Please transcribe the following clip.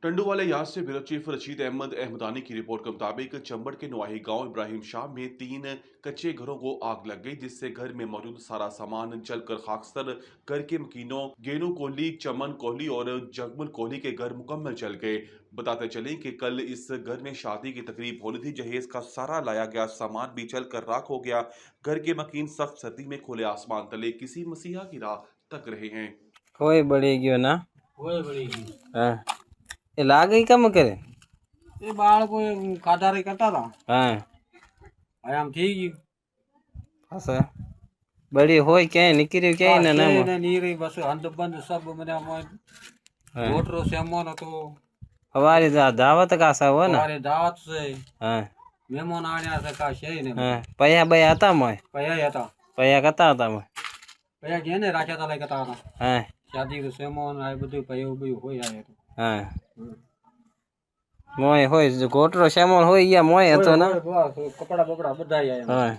टंडू वाले याद से ब्यूरो चीफ रशीद अहमद अहमदानी की रिपोर्ट के मुताबिक चंबड़ के नवाही गांव इब्राहिम शाह में 3 कच्चे घरों को आग लग गई, जिससे घर में मौजूद सारा सामान जलकर खाकसर। घर के मकीनों गेनू कोहली, चमन कोहली और जगमुल कोहली के घर मुकम्मल जल गए। बताते चले कि कल इस घर में शादी की तकरीब होनी थी। जहेज का सारा लाया गया सामान भी जलकर राख हो गया। घर के मकीन सख्त सर्दी में खुले आसमान तले किसी मसीहा की राह तक रहे हैं। कोई बड़ी गयो ना કોઈ બળી ગયું हाँ ये लागे ही कम करे એ બાળકો ખાધારી કરતા હતા हाँ હવે આમ થઈ ગયું પાછા બળી હોય ક્યાંય નીકળ્યું ક્યાંય ને નામ ને નીરી બસ હંદ બંધ સબ મને ગોટરો સેમોન હતો हमारी दावत का सा हुआ ना મારે દાવત છે हाँ મહેમાન આણ્યા છે કા છે ને हाँ पया बया आता मोय પયા હતા पया कता आता मोय પયા કેને રાખ્યા તા લઈ કરતા હતા हाँ શાદી નું સેમોન આ બધું પયું બયું હોય આ તો हाँ मोय होय जो गोटरो श्यामल होय या मोय હતો ना કપડા બપડા બધા આયા हाँ